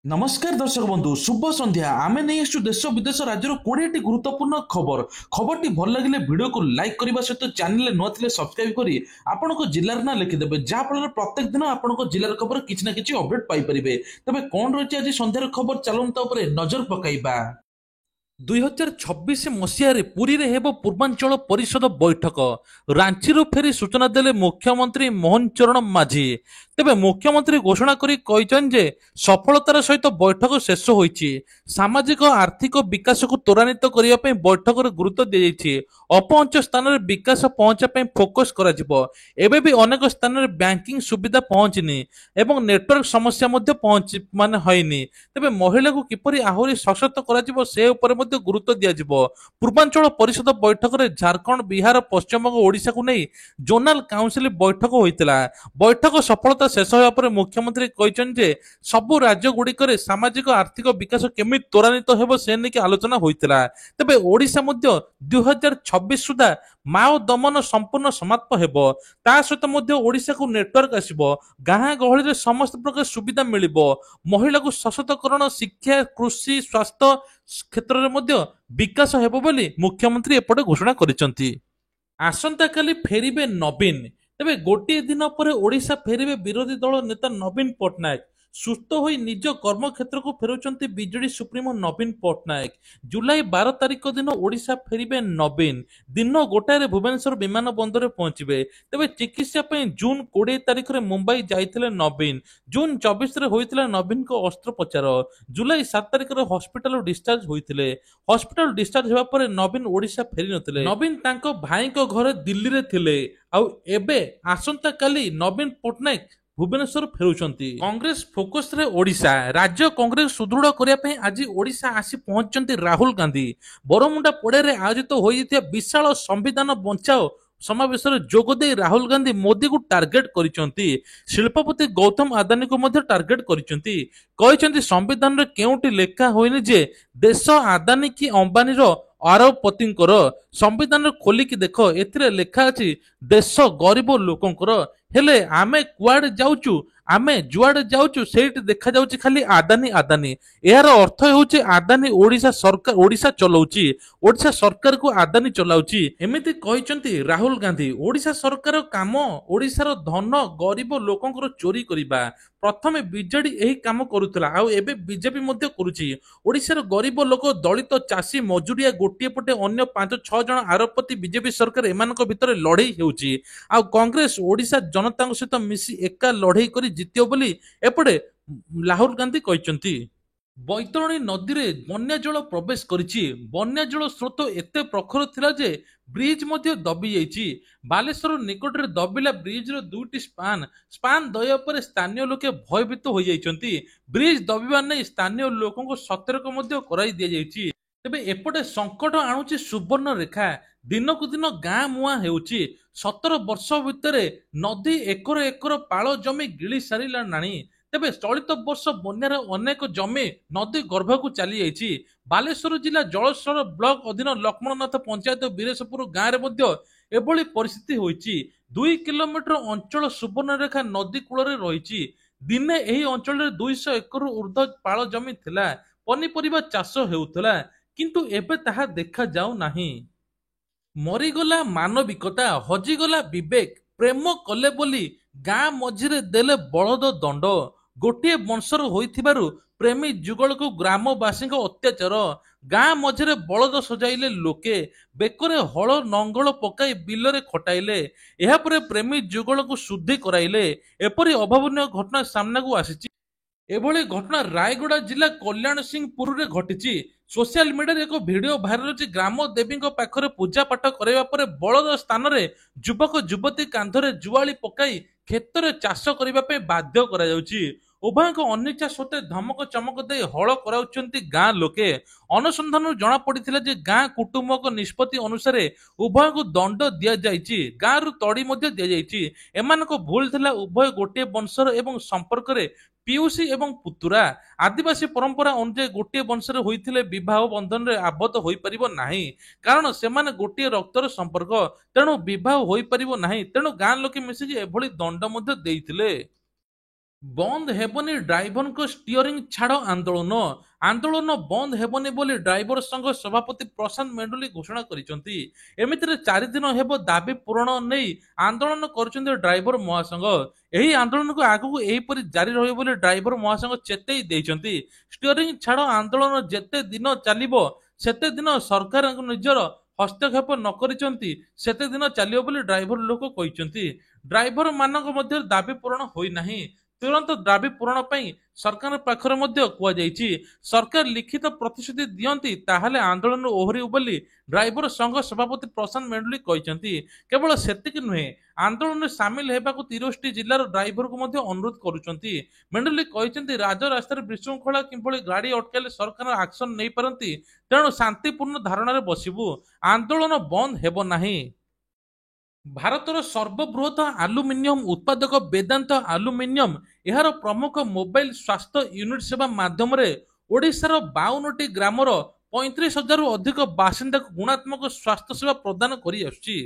नमस्कार दर्शक बंधु शुभ संध्या आमे नहीं आसु देश विदेश राज्य 20 गुरुत्वपूर्ण खबर खबरटी भल लगे वीडियो को लाइक करने सहित चैनल नुआ सब्सक्राइब करी आपण जिलार ना लिखिदेवे जहाँफल प्रत्येक दिन आपण जिलार खबर किसी ना कि अपडेट पाइपर तेज कौन रही आज सन्धार खबर चलता नजर पकाइबा 2026 मसीह पुरी में हेब पूर्वांचल परिषद बैठक रांची फेरी सूचना देले मुख्यमंत्री मोहन चरण माझी तेबे मुख्यमंत्री घोषणा करी जे सफलतार सहित बैठक शेष होईछि सामाजिक आर्थिक विकास को त्वरान्वित करने बैठक गुरुत्व दी जाइछि अपहंच स्थान में विकास पहुंचा फोकस एबे भी अनेक स्थान में बैंकिंग सुविधा पहुंचनी एवं नेटवर्क समस्या पहुंच माने होइनी तेबे महिला को किपरि आहुरी सशक्त करा से ऊपर गुरुत्व दिया पूर्वांचल परिषद बैठक में झारखंड बिहार पश्चिमबंग ओडिशा को नहीं जोनाल काउंसिल बैठक होइतिला बैठक सफलता शेष होगा पर मुख्यमंत्री कहते सबु राज्य गुड़िक सामाजिक आर्थिक विकास केमी त्वरान्वित हो से नहीं आलोचना होता तेबे ओडिशा 2026 सुधा माओ दमन संपूर्ण समाप्त हेब ता सहित ओडिशा को नेटवर्क आसीबो गाँ गहली समस्त प्रकार सुविधा मिलिबो महिला को सशक्तकरण शिक्षा कृषि स्वास्थ्य क्षेत्र में विकास हेब बोली मुख्यमंत्री एपटे घोषणा करिसंती आसंता काली फेरिबे नवीन तेबे गोटे दिन पर ओडिशा फेरिबे विरोधी दल नेता नवीन पट्टनायक सुस्थ होई निज कर्मक्षेत्र को फेरुचंती बीजेडी सुप्रीमो नवीन पट्टनायक जुलाई 12 तारिख दिन ओडिशा फेरिबे नवीन दिन गोटाए भुवनेश्वर विमान बंदर पहुंचे तेबे चिकित्सा जून 20 तारिख में मुंबई जाइथिले नवीन जून 24 रे होइथिला नवीन को अस्त्रोपचार जुलाई 7 तारिख में हॉस्पिटल डिस्चार्ज होइथिले हॉस्पिटल डिस्चार्ज हेबा पर नवीन ओडिशा फेरि नथिले नवीन तांको भाई को घर दिल्ली रे थिले आउ एबे आसंता काली नवीन पट्टनायक भुवनेश्वर फेरुचंती कांग्रेस फोकस रे ओडिशा राज्य कांग्रेस सुदृढ़ करने आज ओडिशा आसी पहुंचती राहुल गांधी बरमुंडा पड़े आयोजित होता विशाल संविधान बचाओ समावेश जोगदे राहुल गांधी मोदी को टार्गेट करिसंती शिल्पपति गौतम अदानी को मध्य टार्गेट करिसंती कहिसंती संविधान रे केउटी लेखा होइनी जे देश अदानी की अंबानी रो अरबपति संविधान खोलिकी देख एथिरे लेखा अछि देश गरीब लोकंकर हेले आमे कुआडे जाउचु आमे जुआडे जाउचु सेठी देखा जाउची खाली आदानी आदानी यार अर्थ होउची आदानी ओडिशा चलाउची ओडिशा सरकार को आदानी चलाउची एमिति कहिसंती राहुल गांधी ओडिशा सरकार काम ओडिशार धन गरीब लोकंकर चोरी करिबा प्रथमे बीजेडी यही काम करुला आउ एबे बीजेपी मध्य करुची ओडिशार गरीब लोक दलित चाषी मजुरिया गोटे पटे अन्य 5-6 जन आरोपति बीजेपी सरकार एमानक भितर लड़ई हेउची आउ कांग्रेस ओडिशा जनता सहित मिसी एका लड़ई करी जितियो बोली एपटे राहुल गांधी कहते बैतरणी नदी में बन्या जल प्रवेश करिछि बन्या जल स्रोत एते प्रखर थिला जे ब्रिज मध्य दबी जाइछि बालेश्वर निकट रे दबिला ब्रिज रो दुटी स्पान दया पर स्थानीय लोके भयभीत हो जाइछंती ब्रिज दबिबा नै स्थानीय लोकों को सतर्क मध्य कराई दिया जाइछि तेबे एपटे संकट आणुछि सुवर्ण रेखा दिनकु दिन गाँ मुआ हेउछि 17 वर्ष भितर नदी एकर एकर पाळ जमी गिली सारिला नाणी तेबे चलित वर्ष बन्यार अनेक जमी नदी गर्भ को चली जाइछि बालेश्वर जिला जलस्तर ब्लॉक अधीन लक्ष्मणनाथ पंचायत वीरेशपुर गाँव में एभली परिस्थिति होइछि 2 किलोमीटर अंचल सुवर्णरेखा नदी कूल रही दिने एही अंचल 200 एकर ऊर्ध्व पाळ जमी थिला पनीपरिबा चाष हेउथला किंतु एबे ताहा देखा जाऊ नाही मरीगला मानविकता हजिगला विवेक प्रेम कले बोली गाँ मझिरे देले बलद दंड गोटे वंशर होइथिबारु प्रेमी जुगल को ग्रामवासी अत्याचार गाँ मझिरे बलद सजाइले लोके बेकरे हल नंगल पकाई बिलरे खटाइले एहापरे प्रेमी जुगल को शुद्धि कराइले एपरि अभावनीय घटना सामना को आसीछि एभली घटना रायगड़ा जिला कल्याण सिंहपुर रे घटिछि सोशल मीडिया एक वीडियो भाइराल अछि ग्राम देवी पाखरे पूजा पाठ करबा परे बलद स्थान रे युवक युवती कांधरे जुआली पकाई क्षेत्र चाष करने बाध्य करा जाउछि उभय अनिच्छा सत्वे धमक चमक दे हल कराउछंती गाँ लोके अनुसंधान जना पड़िथिला जे गाँ कुटुंबक निष्पत्ति अनुसार उभय को दंड दिया जाइछि गाँ रु तड़ी मध्य दिया जाइछि एमानक भूल थिला उभय गोटे वंशर एवं संपर्क रे पियूसी एवं पुतुरा आदिवासी परंपरा अनुसार गोटे वंशर होइथिले विवाह बंधन रे आबद्ध होई परिबो नाही कारण सेमाने गोटे रक्तर संपर्क तेणु विवाह होई परिबो नाही तेणु गाँ लोके मिसिकि एभली दंड मध्य देइथिले। ବନ୍ଦ ହେବନି ଡ୍ରାଇଭରଙ୍କ ଷ୍ଟିଅରିଂ ଛାଡ଼ ଆନ୍ଦୋଳନ। ଆନ୍ଦୋଳନ ବନ୍ଦ ହେବନି ବୋଲି ଡ୍ରାଇଭର ସଂଘ ସଭାପତି ପ୍ରଶାନ୍ତ ମେଣ୍ଡୁଲି ଘୋଷଣା କରିଛନ୍ତି। ଏମିତିରେ 4 ଦିନ ହେବ ଦାବି ପୂରଣ ନେଇ ଆନ୍ଦୋଳନ କରୁଛନ୍ତି ଡ୍ରାଇଭର ମହାସଂଘ। ଏହି ଆନ୍ଦୋଳନକୁ ଆଗକୁ ଏହିପରି ଜାରି ରହିବ ବୋଲି ଡ୍ରାଇଭର ମହାସଂଘ ଚେତାଇ ଦେଇଛନ୍ତି। ଷ୍ଟିଅରିଂ ଛାଡ଼ ଆନ୍ଦୋଳନ ଯେତେ ଦିନ ଚାଲିବ ସେତେ ଦିନ ସରକାର ନିଜର ହସ୍ତକ୍ଷେପ ନ କରିଛନ୍ତି ସେତେ ଦିନ ଚାଲିବ ବୋଲି ଡ୍ରାଇଭର ଲୋକ କହିଛନ୍ତି। ଡ୍ରାଇଭର ମାନଙ୍କ ମଧ୍ୟରେ ଦାବି ପୂରଣ ହୋଇନାହିଁ। ତୁରନ୍ତ ଦାବି ପୂରଣ ପାଇଁ ସରକାରଙ୍କ ପାଖରେ ମଧ୍ୟ କୁହାଯାଇଛି। ସରକାର ଲିଖିତ ପ୍ରତିଶ୍ରୁତି ଦିଅନ୍ତି ତାହେଲେ ଆନ୍ଦୋଳନରୁ ଓହରିବୁ ବୋଲି ଡ୍ରାଇଭର ସଂଘ ସଭାପତି ପ୍ରଶାନ୍ତ ମେଣ୍ଡୁଲି କହିଛନ୍ତି। କେବଳ ସେତିକି ନୁହେଁ, ଆନ୍ଦୋଳନରେ ସାମିଲ ହେବାକୁ 30ଟି ଜିଲ୍ଲାର ଡ୍ରାଇଭରଙ୍କୁ ମଧ୍ୟ ଅନୁରୋଧ କରୁଛନ୍ତି। ମେଣ୍ଡୁଲି କହିଛନ୍ତି ରାଜରାସ୍ତାରେ ବିଶୃଙ୍ଖଳା କିଭଳି ଗାଡ଼ି ଅଟକାଇଲେ ସରକାର ଆକ୍ସନ ନେଇପାରନ୍ତି, ତେଣୁ ଶାନ୍ତିପୂର୍ଣ୍ଣ ଧାରଣାରେ ବସିବୁ, ଆନ୍ଦୋଳନ ବନ୍ଦ ହେବ ନାହିଁ। ଭାରତର ସର୍ବବୃହତ ଆଲୁମିନିୟମ ଉତ୍ପାଦକ ବେଦାନ୍ତ ଆଲୁମିନିୟମ ଏହାର ପ୍ରମୁଖ ମୋବାଇଲ ସ୍ୱାସ୍ଥ୍ୟ ୟୁନିଟ୍ ସେବା ମାଧ୍ୟମରେ ଓଡ଼ିଶାର 52ଟି ଗ୍ରାମର 35,000ରୁ ଅଧିକ ବାସିନ୍ଦାଙ୍କୁ ଗୁଣାତ୍ମକ ସ୍ୱାସ୍ଥ୍ୟ ସେବା ପ୍ରଦାନ କରି ଆସୁଛି।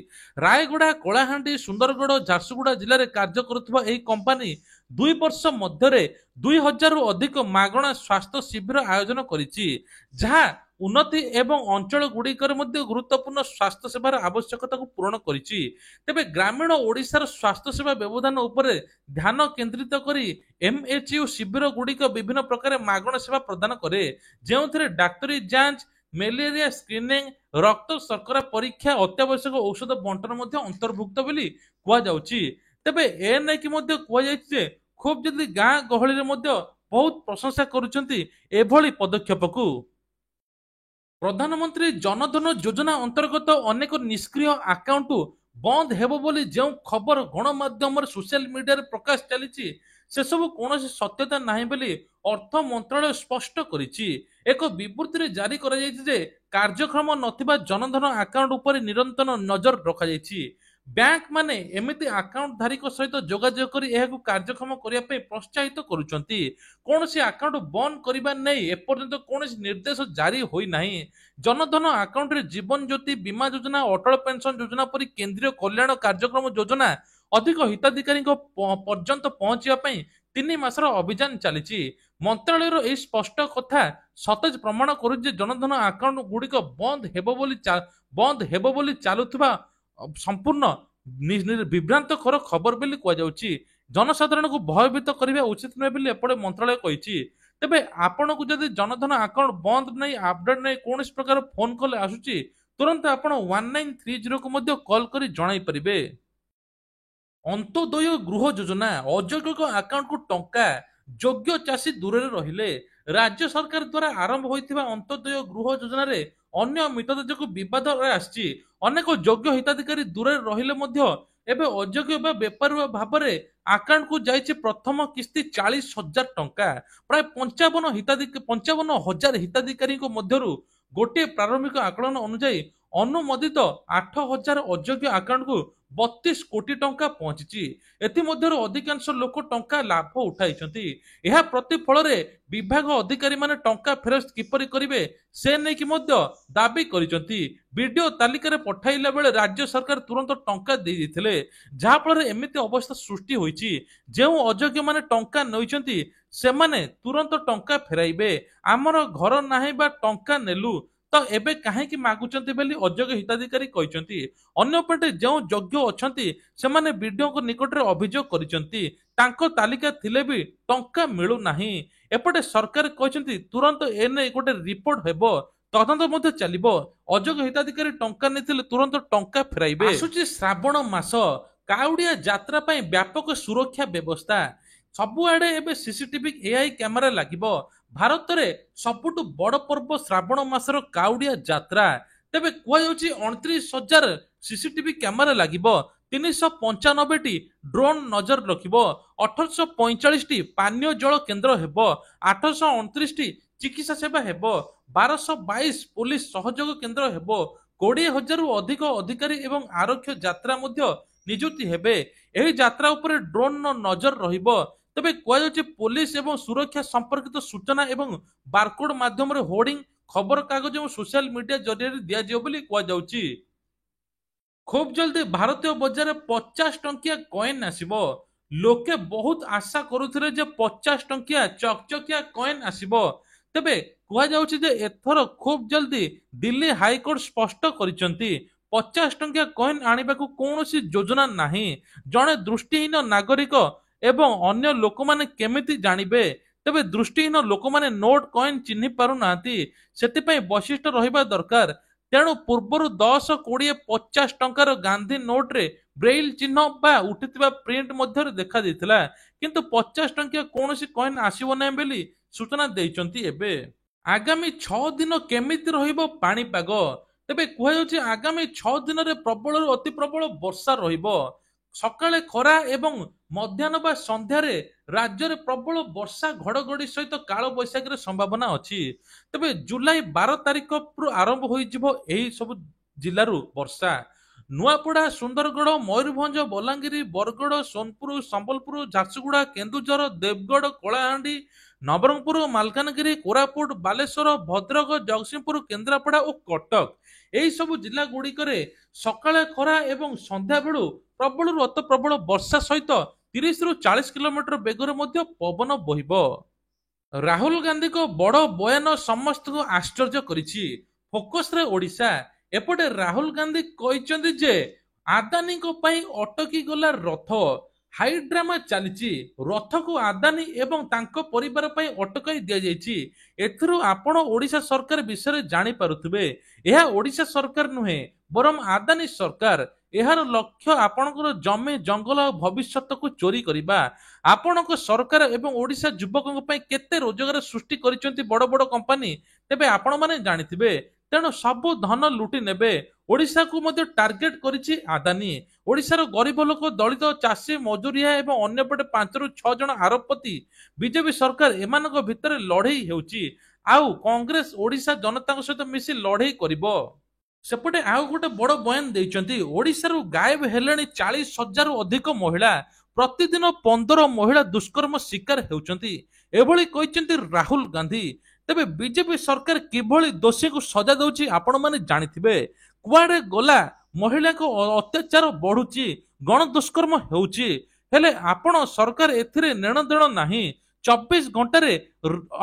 ରାୟଗଡ଼ା, କଳାହାଣ୍ଡି, ସୁନ୍ଦରଗଡ଼, ଝାରସୁଗୁଡ଼ା ଜିଲ୍ଲାରେ କାର୍ଯ୍ୟ କରୁଥିବା ଏହି କମ୍ପାନୀ 2 ବର୍ଷ ମଧ୍ୟରେ 2,000ରୁ ଅଧିକ ମାଗଣା ସ୍ୱାସ୍ଥ୍ୟ ଶିବିର ଆୟୋଜନ କରିଛି, ଯାହା ଉନ୍ନତି ଏବଂ ଅଞ୍ଚଳ ଗୁଡ଼ିକରେ ମଧ୍ୟ ଗୁରୁତ୍ୱପୂର୍ଣ୍ଣ ସ୍ୱାସ୍ଥ୍ୟ ସେବାର ଆବଶ୍ୟକତାକୁ ପୂରଣ କରିଛି। ତେବେ ଗ୍ରାମୀଣ ଓଡ଼ିଶାର ସ୍ୱାସ୍ଥ୍ୟ ସେବା ବ୍ୟବଧାନ ଉପରେ ଧ୍ୟାନ କେନ୍ଦ୍ରିତ କରି ଏମ୍ଏଚ୍ୟୁ ଶିବିର ଗୁଡ଼ିକ ବିଭିନ୍ନ ପ୍ରକାର ମାଗଣା ସେବା ପ୍ରଦାନ କରେ, ଯେଉଁଥିରେ ଡାକ୍ତରୀ ଯାଞ୍ଚ, ମ୍ୟାଲେରିଆ ସ୍କ୍ରିନିଂ, ରକ୍ତ ଶର୍କରା ପରୀକ୍ଷା, ଅତ୍ୟାବଶ୍ୟକ ଔଷଧ ବଣ୍ଟନ ମଧ୍ୟ ଅନ୍ତର୍ଭୁକ୍ତ ବୋଲି କୁହାଯାଉଛି। ତେବେ ଏ ନେଇକି ମଧ୍ୟ କୁହାଯାଇଛି ଯେ ଖୁବ୍ ଜଲ୍ଦି ଗାଁ ଗହଳିରେ ମଧ୍ୟ ବହୁତ ପ୍ରଶଂସା କରୁଛନ୍ତି ଏଭଳି ପଦକ୍ଷେପକୁ। ପ୍ରଧାନମନ୍ତ୍ରୀ ଜନଧନ ଯୋଜନା ଅନ୍ତର୍ଗତ ଅନେକ ନିଷ୍କ୍ରିୟ ଆକାଉଣ୍ଟ ବନ୍ଦ ହେବ ବୋଲି ଯେଉଁ ଖବର ଗଣମାଧ୍ୟମରେ ସୋସିଆଲ ମିଡିଆରେ ପ୍ରକାଶ ଚାଲିଛି ସେସବୁ କୌଣସି ସତ୍ୟତା ନାହିଁ ବୋଲି ଅର୍ଥ ମନ୍ତ୍ରାଳୟ ସ୍ପଷ୍ଟ କରିଛି। ଏକ ବିବୃତ୍ତିରେ ଜାରି କରାଯାଇଛି ଯେ କାର୍ଯ୍ୟକ୍ଷମ ନଥିବା ଜନଧନ ଆକାଉଣ୍ଟ ଉପରେ ନିରନ୍ତର ନଜର ରଖାଯାଇଛି। ବ୍ୟାଙ୍କମାନେ ଏମିତି ଆକାଉଣ୍ଟ ଧାରୀଙ୍କ ସହିତ ଯୋଗାଯୋଗ କରି ଏହାକୁ କାର୍ଯ୍ୟକ୍ଷମ କରିବା ପାଇଁ ପ୍ରୋତ୍ସାହିତ କରୁଛନ୍ତି। କୌଣସି ଆକାଉଣ୍ଟ ବନ୍ଦ କରିବା ନେଇ ଏପର୍ଯ୍ୟନ୍ତ କୌଣସି ନିର୍ଦ୍ଦେଶ ଜାରି ହୋଇନାହିଁ। ଜନଧନ ଆକାଉଣ୍ଟରେ ଜୀବନ ଜ୍ୟୋତି ବୀମା ଯୋଜନା, ଅଟଳ ପେନସନ ଯୋଜନା ପରି କେନ୍ଦ୍ରୀୟ କଲ୍ୟାଣ କାର୍ଯ୍ୟକ୍ରମ ଯୋଜନା ଅଧିକ ହିତାଧିକାରୀଙ୍କ ପର୍ଯ୍ୟନ୍ତ ପହଞ୍ଚିବା ପାଇଁ 3 ମାସର ଅଭିଯାନ ଚାଲିଛି। ମନ୍ତ୍ରାଳୟର ଏହି ସ୍ପଷ୍ଟ କଥା ସତେଜ ପ୍ରମାଣ କରୁଛି ଯେ ଜନଧନ ଆକାଉଣ୍ଟ ଗୁଡ଼ିକ ବନ୍ଦ ହେବ ବୋଲି ଚାଲୁଥିବା ସମ୍ପୂର୍ଣ୍ଣ ବିଭ୍ରାନ୍ତକର ଖବର ବୋଲି କୁହାଯାଉଛି। ଜନସାଧାରଣଙ୍କୁ ଭୟଭୀତ କରିବା ଉଚିତ ନୁହେଁ ବୋଲି ଏପଟେ ମନ୍ତ୍ରାଳୟ କହିଛି। ତେବେ ଆପଣଙ୍କୁ ଯଦି ଜନଧନ ଆକାଉଣ୍ଟ ବନ୍ଦ ନେଇ ଅପଡେଟ୍ ନେଇ କୌଣସି ପ୍ରକାର ଫୋନ କଲ୍ ଆସୁଛି, ତୁରନ୍ତ ଆପଣ 1930କୁ ମଧ୍ୟ କଲ୍ କରି ଜଣାଇ ପାରିବେ। ଅନ୍ତୋଦୟ ଗୃହ ଯୋଜନା, ଅଯୋଗ୍ୟଙ୍କ ଆକାଉଣ୍ଟକୁ ଟଙ୍କା, ଯୋଗ୍ୟ ଚାଷୀ ଦୂରରେ ରହିଲେ। ରାଜ୍ୟ ସରକାର ଦ୍ୱାରା ଆରମ୍ଭ ହୋଇଥିବା ଅନ୍ତୋଦୟ ଗୃହ ଯୋଜନାରେ ଅନିୟମିତତା ଯୋଗୁଁ ବିବାଦରେ ଆସିଛି। ଅନେକ ଯୋଗ୍ୟ ହିତାଧିକାରୀ ଦୂରରେ ରହିଲେ ମଧ୍ୟ ଏବେ ଅଯୋଗ୍ୟ ବା ବେପାରୁଆ ଭାବରେ ଆକାଉଣ୍ଟକୁ ଯାଇଛି ପ୍ରଥମ କିସ୍ତି 40,000 ଟଙ୍କା। ପ୍ରାୟ 55,000 ହିତାଧିକାରୀଙ୍କ ମଧ୍ୟରୁ ଗୋଟିଏ ପ୍ରାରମ୍ଭିକ ଆକଳନ ଅନୁଯାୟୀ ଅନୁମୋଦିତ 8,000 ଅଯୋଗ୍ୟ ଆକାଉଣ୍ଟକୁ 32 କୋଟି ଟଙ୍କା ପହଞ୍ଚିଛି। ଏଥିମଧ୍ୟରୁ ଅଧିକାଂଶ ଲୋକ ଟଙ୍କା ଲାଭ ଉଠାଇଛନ୍ତି। ଏହା ପ୍ରତିଫଳରେ ବିଭାଗ ଅଧିକାରୀମାନେ ଟଙ୍କା ଫେରସ୍ତ କିପରି କରିବେ ସେ ନେଇକି ମଧ୍ୟ ଦାବି କରିଛନ୍ତି। ବିଡିଓ ତାଲିକାରେ ପଠାଇଲା ବେଳେ ରାଜ୍ୟ ସରକାର ତୁରନ୍ତ ଟଙ୍କା ଦେଇଥିଲେ, ଯାହାଫଳରେ ଏମିତି ଅବସ୍ଥା ସୃଷ୍ଟି ହୋଇଛି। ଯେଉଁ ଅଯୋଗ୍ୟମାନେ ଟଙ୍କା ନେଇଛନ୍ତି ସେମାନେ ତୁରନ୍ତ ଟଙ୍କା ଫେରାଇବେ। ଆମର ଘର ନାହିଁ ବା ଟଙ୍କା ନେଲୁ ତ ଏବେ କାହିଁକି ମାଗୁଛନ୍ତି ବୋଲି ଅଯୋଗ୍ୟ ହିତାଧିକାରୀ କହିଛନ୍ତି। ଅନ୍ୟପଟେ ଯେଉଁ ଯୋଗ୍ୟ ଅଛନ୍ତି ସେମାନେ ବିଡିଓଙ୍କ ନିକଟରେ ଅଭିଯୋଗ କରିଛନ୍ତି, ତାଙ୍କ ତାଲିକା ଥିଲେ ବି ଟଙ୍କା ମିଳୁନାହିଁ। ଏପଟେ ସରକାର କହିଛନ୍ତି ତୁରନ୍ତ ଏନେଇ ଗୋଟେ ରିପୋର୍ଟ ହେବ, ତଦନ୍ତ ମଧ୍ୟ ଚାଲିବ। ଅଯୋଗ୍ୟ ହିତାଧିକାରୀ ଟଙ୍କା ନେଇଥିଲେ ତୁରନ୍ତ ଟଙ୍କା ଫେରାଇବେ। ଆସୁଛି ଶ୍ରାବଣ ମାସ, କାଉଡ଼ିଆ ଯାତ୍ରା ପାଇଁ ବ୍ୟାପକ ସୁରକ୍ଷା ବ୍ୟବସ୍ଥା। ସବୁଆଡେ ଏବେ ସିସିଟିଭି ଏଆଇ କ୍ୟାମେରା ଲାଗିବ। ଭାରତରେ ସବୁଠୁ ବଡ଼ ପର୍ବ ଶ୍ରାବଣ ମାସର କାଉଡ଼ିଆ ଯାତ୍ରା। ତେବେ କୁହାଯାଉଛି 29,000 ସିସିଟିଭି କ୍ୟାମେରା ଲାଗିବ, 395ଟି ଡ୍ରୋନ୍ ନଜର ରଖିବ, 1,845ଟି ପାନୀୟ ଜଳ କେନ୍ଦ୍ର ହେବ, 829ଟି ଚିକିତ୍ସା ସେବା ହେବ, 1,222 ପୋଲିସ ସହଯୋଗ କେନ୍ଦ୍ର ହେବ, 20,000ରୁ ଅଧିକ ଅଧିକାରୀ ଏବଂ ଆରକ୍ଷ ଯାତ୍ରା ମଧ୍ୟ ନିଯୁକ୍ତି ହେବେ। ଏହି ଯାତ୍ରା ଉପରେ ଡ୍ରୋନ୍ର ନଜର ରହିବ। ତେବେ କୁହାଯାଉଛି ପୋଲିସ ଏବଂ ସୁରକ୍ଷା ସମ୍ପର୍କିତ ସୂଚନା ଏବଂ ବାରକୋଡ୍ ମାଧ୍ୟମରେ ହୋର୍ଡିଂ, ଖବରକାଗଜ ଏବଂ ସୋସିଆଲ ମିଡିଆ ଜରିଆରେ ଦିଆଯିବ ବୋଲି କୁହାଯାଉଛି। ଖୁବ୍ ଜଲ୍ଦି ଭାରତୀୟ ବଜାରରେ 50 ଟଙ୍କିଆ କଏନ୍ ଆସିବ। ଲୋକେ ବହୁତ ଆଶା କରୁଥିଲେ ଯେ 50 ଟଙ୍କିଆ ଚକଚକିଆ କଏନ୍ ଆସିବ। ତେବେ କୁହାଯାଉଛି ଯେ ଏଥର ଖୁବ୍ ଜଲ୍ଦି ଦିଲ୍ଲୀ ହାଇକୋର୍ଟ ସ୍ପଷ୍ଟ କରିଛନ୍ତି 50 ଟଙ୍କିଆ କଏନ୍ ଆଣିବାକୁ କୌଣସି ଯୋଜନା ନାହିଁ। ଜଣେ ଦୃଷ୍ଟିହୀନ ନାଗରିକ ଏବଂ ଅନ୍ୟ ଲୋକମାନେ କେମିତି ଜାଣିବେ? ତେବେ ଦୃଷ୍ଟିହୀନ ଲୋକମାନେ ନୋଟ କଏନ୍ ଚିହ୍ନି ପାରୁନାହାନ୍ତି, ସେଥିପାଇଁ ବୈଶିଷ୍ଟ୍ୟ ରହିବା ଦରକାର। ତେଣୁ ପୂର୍ବରୁ 10, 20, 50 ଟଙ୍କାର ଗାନ୍ଧୀ ନୋଟରେ ବ୍ରେଇଲ ଚିହ୍ନ ବା ଉଠିଥିବା ପ୍ରିଣ୍ଟ ମଧ୍ୟରେ ଦେଖାଯାଇଥିଲା, କିନ୍ତୁ 50 ଟଙ୍କିଆ କୌଣସି କଏନ୍ ଆସିବ ନାହିଁ ବୋଲି ସୂଚନା ଦେଇଛନ୍ତି। ଏବେ ଆଗାମୀ 6 ଦିନ କେମିତି ରହିବ ପାଣିପାଗ? ତେବେ କୁହାଯାଉଛି ଆଗାମୀ 6 ଦିନରେ ପ୍ରବଳରୁ ଅତି ପ୍ରବଳ ବର୍ଷା ରହିବ। ସକାଳେ ଖରା ଏବଂ ମଧ୍ୟାହ୍ନ ବା ସନ୍ଧ୍ୟାରେ ରାଜ୍ୟରେ ପ୍ରବଳ ବର୍ଷା ଘଡଘଡି ସହିତ କାଳବୈଶାଖୀର ସମ୍ଭାବନା ଅଛି। ତେବେ ଜୁଲାଇ 12 ତାରିଖରୁ ଆରମ୍ଭ ହୋଇଯିବ ଏହି ସବୁ ଜିଲ୍ଲାରୁ ବର୍ଷା। ନୂଆପଡା, ସୁନ୍ଦରଗଡ଼, ମୟୂରଭଞ୍ଜ, ବଲାଙ୍ଗୀର, ବରଗଡ଼, ସୋନପୁର, ସମ୍ବଲପୁର, ଝାରସୁଗୁଡା, କେନ୍ଦୁଝର, ଦେବଗଡ଼, କଳାହାଣ୍ଡି, ନବରଙ୍ଗପୁର, ମାଲକାନଗିରି, କୋରାପୁଟ, ବାଲେଶ୍ୱର, ଭଦ୍ରକ, ଜଗତସିଂହପୁର, କେନ୍ଦ୍ରାପଡା ଓ କଟକ ଏହି ସବୁ ଜିଲ୍ଲା ଗୁଡିକରେ ସକାଳେ ଖରା ଏବଂ ସନ୍ଧ୍ୟା ବେଳୁ ପ୍ରବଳରୁ ଅତି ପ୍ରବଳ ବର୍ଷା ସହିତ 30ରୁ 40 କିଲୋମିଟର ବେଗରେ ମଧ୍ୟ ପବନ ବହିବ। ରାହୁଲ ଗାନ୍ଧୀଙ୍କ ବଡ ବୟାନ ସମସ୍ତଙ୍କୁ ଆଶ୍ଚର୍ଯ୍ୟ କରିଛି। ଫୋକସରେ ଓଡ଼ିଶା। ଏପଟେ ରାହୁଲ ଗାନ୍ଧୀ କହିଛନ୍ତି ଯେ ଆଦାନୀଙ୍କ ପାଇଁ ଅଟକି ଗଲା ରଥ। ହାଇଡ୍ରାମା ଚାଲିଛି। ରଥକୁ ଆଦାନୀ ଏବଂ ତାଙ୍କ ପରିବାର ପାଇଁ ଅଟକାଇ ଦିଆଯାଇଛି। ଏଥିରୁ ଆପଣ ଓଡ଼ିଶା ସରକାର ବିଷୟରେ ଜାଣିପାରୁଥିବେ, ଏହା ଓଡ଼ିଶା ସରକାର ନୁହେଁ ବରଂ ଆଦାନୀ ସରକାର। ଏହାର ଲକ୍ଷ୍ୟ ଆପଣଙ୍କର ଜମି, ଜଙ୍ଗଲ ଆଉ ଭବିଷ୍ୟତକୁ ଚୋରି କରିବା। ଆପଣଙ୍କ ସରକାର ଏବଂ ଓଡ଼ିଶା ଯୁବକଙ୍କ ପାଇଁ କେତେ ରୋଜଗାର ସୃଷ୍ଟି କରିଛନ୍ତି ବଡ ବଡ କମ୍ପାନୀ, ତେବେ ଆପଣମାନେ ଜାଣିଥିବେ। ତେଣୁ ସବୁ ଧନ ଲୁଟି ନେବେ। ଓଡ଼ିଶାକୁ ମଧ୍ୟ ଟାର୍ଗେଟ କରିଛି ଆଦାନୀ। ଓଡ଼ିଶାର ଗରିବ ଲୋକ, ଦଳିତ, ଚାଷୀ, ମଜୁରିଆ ଏବଂ ଅନ୍ୟପଟେ 5ରୁ 6 ଜଣ ଆରବପତି ବିଜେପି ସରକାର ଏମାନଙ୍କ ଭିତରେ ଲଢେଇ ହେଉଛି। ଆଉ କଂଗ୍ରେସ ଓଡ଼ିଶା ଜନତାଙ୍କ ସହିତ ମିଶି ଲଢେଇ କରିବ। ସେପଟେ ଆଉ ଗୋଟେ ବଡ ବୟାନ ଦେଇଛନ୍ତି। ଓଡ଼ିଶାରୁ ଗାୟବ ହେଲେଣି 40,000ରୁ ଅଧିକ ମହିଳା। ପ୍ରତିଦିନ 15 ମହିଳା ଦୁଷ୍କର୍ମ ଶିକାର ହେଉଛନ୍ତି। ଏଭଳି କହିଛନ୍ତି ରାହୁଲ ଗାନ୍ଧୀ। ତେବେ ବିଜେପି ସରକାର କିଭଳି ଦୋଷୀଙ୍କୁ ସଜା ଦେଉଛି ଆପଣମାନେ ଜାଣିଥିବେ। କୁଆଡେ ଗଲା ମହିଳାଙ୍କ ଅତ୍ୟାଚାର ବଢୁଛି, ଗଣ ଦୁଷ୍କର୍ମ ହେଉଛି, ହେଲେ ଆପଣ ସରକାର ଏଥିରେ ନେଣ ଦେଣ ନାହିଁ। 24 ଘଣ୍ଟାରେ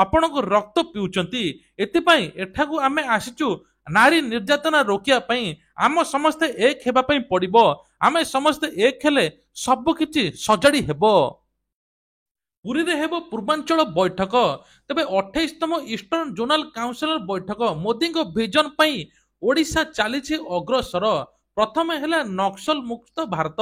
ଆପଣଙ୍କ ରକ୍ତ ପିଉଛନ୍ତି। ଏଥିପାଇଁ ଏଠାକୁ ଆମେ ଆସିଛୁ ନାରୀ ନିର୍ଯାତନା ରୋକିବା ପାଇଁ। ଆମ ସମସ୍ତେ ଏକ ହେବା ପାଇଁ ପଡିବ। ଆମେ ସମସ୍ତେ ଏକ ହେଲେ ସବୁ କିଛି ସଜାଡି ହେବ। ପୁରୀରେ ହେବ ପୂର୍ବାଞ୍ଚଳ ବୈଠକ। ତେବେ 28ତମ ଇଷ୍ଟର୍ଣ୍ଣ ଜୋନାଲ କାଉନସିଲର ବୈଠକ। ମୋଦିଙ୍କ ଭିଜନ ପାଇଁ ଓଡ଼ିଶା ଚାଲିଛି ଅଗ୍ରସର। ପ୍ରଥମେ ହେଲା ନକ୍ସଲ ମୁକ୍ତ ଭାରତ।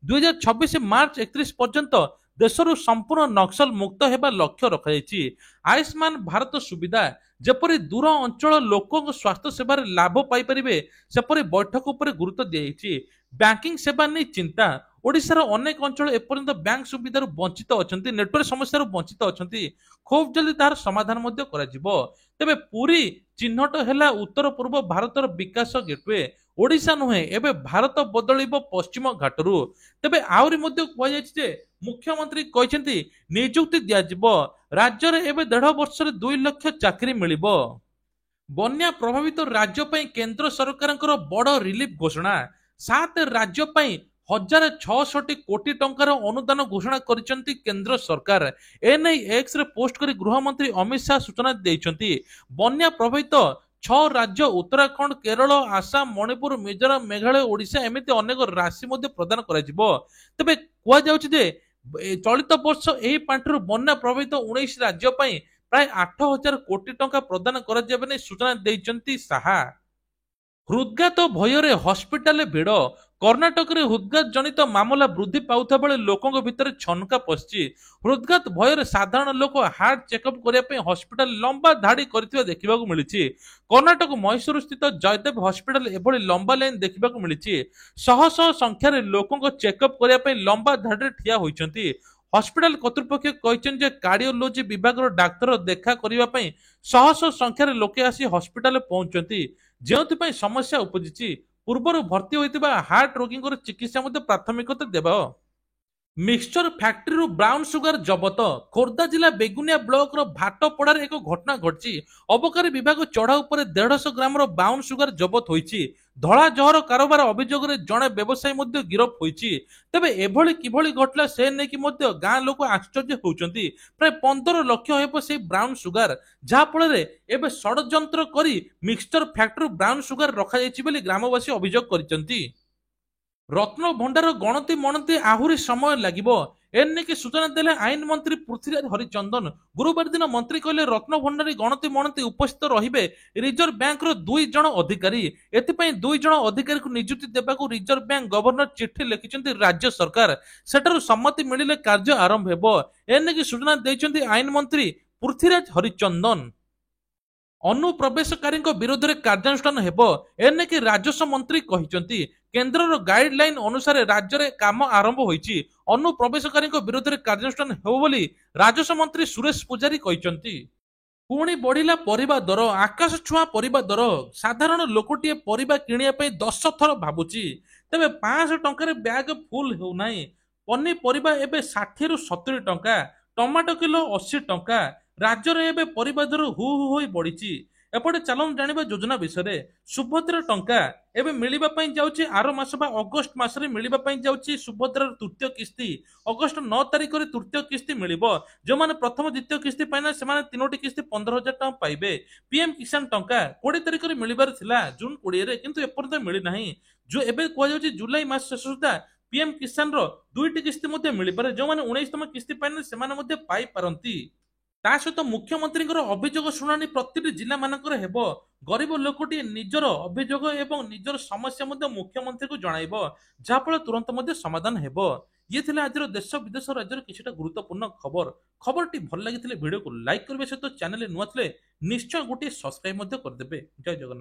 2026 ମାର୍ଚ୍ଚ 31 ପର୍ଯ୍ୟନ୍ତ ଦେଶରୁ ସମ୍ପୂର୍ଣ୍ଣ ନକ୍ସଲ ମୁକ୍ତ ହେବା ଲକ୍ଷ୍ୟ ରଖାଯାଇଛି। ଆୟୁଷ୍ମାନ ଭାରତ ସୁବିଧା ଯେପରି ଦୂର ଅଞ୍ଚଳ ଲୋକଙ୍କ ସ୍ୱାସ୍ଥ୍ୟ ସେବାରେ ଲାଭ ପାଇପାରିବେ, ସେପରି ବୈଠକ ଉପରେ ଗୁରୁତ୍ୱ ଦିଆଯାଇଛି। ବ୍ୟାଙ୍କିଂ ସେବା ନେଇ ଚିନ୍ତା। ଓଡ଼ିଶାର ଅନେକ ଅଞ୍ଚଳ ଏପର୍ଯ୍ୟନ୍ତ ବ୍ୟାଙ୍କ ସୁବିଧାରୁ ବଞ୍ଚିତ ଅଛନ୍ତି, ନେଟୱାର୍କ ସମସ୍ୟାରୁ ବଞ୍ଚିତ ଅଛନ୍ତି। ଖୁବ୍ ଜଲ୍ଦି ତାହାର ସମାଧାନ ମଧ୍ୟ କରାଯିବ। ତେବେ ପୁରୀ ଚିହ୍ନଟ ହେଲା ଉତ୍ତର ପୂର୍ବ ଭାରତର ବିକାଶ ଗେଟୱେ। ଓଡ଼ିଶା ନୁହେଁ, ଏବେ ଭାରତ ବଦଳିବ ପଶ୍ଚିମ ଘାଟରୁ। ତେବେ ଆହୁରି ମଧ୍ୟ କୁହାଯାଇଛି ଯେ ମୁଖ୍ୟମନ୍ତ୍ରୀ କହିଛନ୍ତି ନିଯୁକ୍ତି ଦିଆଯିବ। ରାଜ୍ୟରେ ଏବେ 1.5 ବର୍ଷରେ 2 ଲକ୍ଷ ଚାକିରି ମିଳିବ। ବନ୍ୟା ପ୍ରଭାବିତ ରାଜ୍ୟ ପାଇଁ କେନ୍ଦ୍ର ସରକାରଙ୍କର ବଡ ରିଲିଫ ଘୋଷଣା। 7 ରାଜ୍ୟ ପାଇଁ 1,066 କୋଟି ଟଙ୍କାର ଅନୁଦାନ ଘୋଷଣା କରିଛନ୍ତି କେନ୍ଦ୍ର ସରକାର। ଏନେଇ ଏକ୍ସରେ ପୋଷ୍ଟ କରି ଗୃହମନ୍ତ୍ରୀ ଅମିତ ଶାହ ସୂଚନା ଦେଇଛନ୍ତି। ବନ୍ୟା ପ୍ରଭାବିତ 6 ରାଜ୍ୟ ଉତ୍ତରାଖଣ୍ଡ, କେରଳ, ଆସାମ, ମଣିପୁର, ମିଜୋରାମ, ମେଘାଳୟ, ଓଡ଼ିଶା ଏମିତି ଅନେକ ରାଶି ମଧ୍ୟ ପ୍ରଦାନ କରାଯିବ। ତେବେ କୁହାଯାଉଛି ଯେ ଚଳିତ ବର୍ଷ ଏହି ପାଣ୍ଠିରୁ ବନ୍ୟା ପ୍ରଭାବିତ 19 ରାଜ୍ୟ ପାଇଁ ପ୍ରାୟ 8,000 କୋଟି ଟଙ୍କା ପ୍ରଦାନ କରାଯିବ ନେଇ ସୂଚନା ଦେଇଛନ୍ତି ଶାହା। ହୃଦଘାତ ଭୟରେ ହସ୍ପିଟାଲରେ ଭିଡ଼। କର୍ଣ୍ଣାଟକରେ ହୃଦଘାତ ଜନିତ ମାମଲା ବୃଦ୍ଧି ପାଉଥିବା ବେଳେ ଲୋକଙ୍କ ଭିତରେ ଛନକା ପଶିଛି। ହୃଦଘାତ ଭୟରେ ସାଧାରଣ ଲୋକ ହାର୍ଟ ଚେକଅପ୍ କରିବା ପାଇଁ ହସ୍ପିଟାଲ ଲମ୍ବା ଧାଡ଼ି କରିଥିବା ଦେଖିବାକୁ ମିଳିଛି। କର୍ଣ୍ଣାଟକ ମହୀଶୂର ସ୍ଥିତ ଜୟଦେବ ହସ୍ପିଟାଲ ଏଭଳି ଲମ୍ବା ଲାଇନ୍ ଦେଖିବାକୁ ମିଳିଛି। ଶହ ଶହ ସଂଖ୍ୟାରେ ଲୋକଙ୍କ ଚେକଅପ୍ କରିବା ପାଇଁ ଲମ୍ବା ଧାଡ଼ିରେ ଠିଆ ହୋଇଛନ୍ତି। ହସ୍ପିଟାଲ କର୍ତ୍ତୃପକ୍ଷ କହିଛନ୍ତି ଯେ କାର୍ଡିଓଲୋଜି ବିଭାଗର ଡାକ୍ତର ଦେଖା କରିବା ପାଇଁ ଶହ ଶହ ସଂଖ୍ୟାରେ ଲୋକେ ଆସି ହସ୍ପିଟାଲରେ ପହଞ୍ଚୁଛନ୍ତି, ଯେଉଁଥିପାଇଁ ସମସ୍ୟା ଉପୁଜିଛି। ପୂର୍ବରୁ ଭର୍ତ୍ତି ହୋଇଥିବା ହାର୍ଟ ରୋଗୀଙ୍କର ଚିକିତ୍ସା ମଧ୍ୟ ପ୍ରାଥମିକତା ଦେବ। ମିକ୍ସଚର ଫ୍ୟାକ୍ଟ୍ରିରୁ ବ୍ରାଉନ ସୁଗାର ଜବତ। ଖୋର୍ଦ୍ଧା ଜିଲ୍ଲା ବେଗୁନିଆ ବ୍ଲକର ଭାଟପଡ଼ାରେ ଏକ ଘଟଣା ଘଟିଛି। ଅବକାରୀ ବିଭାଗ ଚଢ଼ାଉ ଉପରେ 150 ଗ୍ରାମର ବ୍ରାଉନ ସୁଗାର ଜବତ ହୋଇଛି। ଧଳା ଜହର କାରବାର ଅଭିଯୋଗରେ ଜଣେ ବ୍ୟବସାୟୀ ମଧ୍ୟ ଗିରଫ ହୋଇଛି। ତେବେ ଏଭଳି କିଭଳି ଘଟିଲା ସେ ନେଇକି ମଧ୍ୟ ଗାଁ ଲୋକ ଆଶ୍ଚର୍ଯ୍ୟ ହେଉଛନ୍ତି। ପ୍ରାୟ 15 ଲକ୍ଷ ହେବ ସେହି ବ୍ରାଉନ ସୁଗାର, ଯାହାଫଳରେ ଏବେ ଷଡ଼ଯନ୍ତ୍ର କରି ମିକ୍ସଚର ଫ୍ୟାକ୍ଟ୍ରିରୁ ବ୍ରାଉନ ସୁଗାର ରଖାଯାଇଛି ବୋଲି ଗ୍ରାମବାସୀ ଅଭିଯୋଗ କରିଛନ୍ତି। ରତ୍ନ ଭଣ୍ଡାର ଗଣତି ମଣତି ଆହୁରି ସମୟ ଲାଗିବ, ଏନେଇକି ସୂଚନା ଦେଲେ ଆଇନ ମନ୍ତ୍ରୀ ପୃଥ୍ୱୀରାଜ ହରିଚନ୍ଦନ। ଗୁରୁବାର ଦିନ ମନ୍ତ୍ରୀ କହିଲେ ରତ୍ନ ଭଣ୍ଡାରୀ ଗଣତି ମଣତି ଉପସ୍ଥିତ ରହିବେ ରିଜର୍ଭ ବ୍ୟାଙ୍କର 2 ଜଣ ଅଧିକାରୀ। ଏଥିପାଇଁ 2 ଜଣ ଅଧିକାରୀଙ୍କୁ ନିଯୁକ୍ତି ଦେବାକୁ ରିଜର୍ଭ ବ୍ୟାଙ୍କ ଗଭର୍ଣ୍ଣର ଚିଠି ଲେଖିଛନ୍ତି ରାଜ୍ୟ ସରକାର। ସେଠାରୁ ସମ୍ମତି ମିଳିଲେ କାର୍ଯ୍ୟ ଆରମ୍ଭ ହେବ, ଏନେଇକି ସୂଚନା ଦେଇଛନ୍ତି ଆଇନ ମନ୍ତ୍ରୀ ପୃଥ୍ୱୀରାଜ ହରିଚନ୍ଦନ। ଅନୁପ୍ରବେଶକାରୀଙ୍କ ବିରୋଧରେ କାର୍ଯ୍ୟାନୁଷ୍ଠାନ ହେବ, ଏନେଇକି ରାଜସ୍ୱ ମନ୍ତ୍ରୀ କହିଛନ୍ତି। କେନ୍ଦ୍ରର ଗାଇଡଲାଇନ ଅନୁସାରେ ରାଜ୍ୟରେ କାମ ଆରମ୍ଭ ହୋଇଛି। ଅନୁପ୍ରବେଶକାରୀଙ୍କ ବିରୋଧରେ କାର୍ଯ୍ୟାନୁଷ୍ଠାନ ହେବ ବୋଲି ରାଜସ୍ୱ ମନ୍ତ୍ରୀ ସୁରେଶ ପୂଜାରୀ କହିଛନ୍ତି। ପୁଣି ବଢିଲା ପରିବା ଦର, ଆକାଶ ଛୁଆଁ ପରିବା ଦର। ସାଧାରଣ ଲୋକଟିଏ ପରିବା କିଣିବା ପାଇଁ 10 ଥର ଭାବୁଛି, ତେବେ 500 ଟଙ୍କାରେ ବ୍ୟାଗ ଫୁଲ ହେଉନାହିଁ। ପନିପରିବା ଏବେ 60ରୁ 70 ଟଙ୍କା, ଟମାଟୋ କିଲୋ 80 ଟଙ୍କା। ରାଜ୍ୟରେ ଏବେ ପରିବା ଦର ହୁ ହୁ ହୋଇ ବଢିଛି। ଏପଟେ ଚାଲନ୍ତୁ ଜାଣିବା ଯୋଜନା ବିଷୟରେ। ସୁଭଦ୍ରା ଟଙ୍କା ଏବେ ମିଳିବା ପାଇଁ ଯାଉଛି ଆର ମାସ ବା ଅଗଷ୍ଟ ମାସରେ ମିଳିବା ପାଇଁ ଯାଉଛି ସୁଭଦ୍ରାର ତୃତୀୟ କିସ୍ତି। ଅଗଷ୍ଟ 9 ତାରିଖରେ ତୃତୀୟ କିସ୍ତି ମିଳିବ। ଯେଉଁମାନେ ପ୍ରଥମ ଦ୍ୱିତୀୟ କିସ୍ତି ପାଇନା ସେମାନେ 3ଟି କିସ୍ତି 15,000 ଟଙ୍କା ପାଇବେ। ପିଏମ୍ କିଷାନ ଟଙ୍କା 20 ତାରିଖରେ ମିଳିବାର ଥିଲା, ଜୁନ 20ରେ, କିନ୍ତୁ ଏପର୍ଯ୍ୟନ୍ତ ମିଳିନାହିଁ। ଏବେ କୁହାଯାଉଛି ଜୁଲାଇ ମାସ ଶେଷ ସୁଦ୍ଧା ପିଏମ୍ କିଷାନର 2ଟି କିସ୍ତି ମଧ୍ୟ ମିଳିପାରେ। ଯେଉଁମାନେ 19ତମ କିସ୍ତି ପାଇନାହାନ୍ତି ସେମାନେ ମଧ୍ୟ ପାଇପାରନ୍ତି। ତା ସହିତ ମୁଖ୍ୟମନ୍ତ୍ରୀଙ୍କର ଅଭିଯୋଗ ଶୁଣାଣି ପ୍ରତିଟି ଜିଲ୍ଲା ମାନଙ୍କରେ ହେବ। ଗରିବ ଲୋକଟିଏ ନିଜର ଅଭିଯୋଗ ଏବଂ ନିଜର ସମସ୍ୟା ମଧ୍ୟ ମୁଖ୍ୟମନ୍ତ୍ରୀଙ୍କୁ ଜଣାଇବ, ଯାହାଫଳରେ ତୁରନ୍ତ ମଧ୍ୟ ସମାଧାନ ହେବ। ଇଏ ଥିଲା ଆଜିର ଦେଶ ବିଦେଶ ରାଜ୍ୟର କିଛିଟା ଗୁରୁତ୍ୱପୂର୍ଣ୍ଣ ଖବର। ଖବରଟି ଭଲ ଲାଗିଥିଲେ ଭିଡ଼ିଓକୁ ଲାଇକ୍ କରିବା ସହିତ ଚ୍ୟାନେଲରେ ନୂଆ ଥିଲେ ନିଶ୍ଚୟ ଗୋଟିଏ ସବସ୍କ୍ରାଇବ ମଧ୍ୟ କରିଦେବେ। ଜୟ ଜଗନ୍ନାଥ।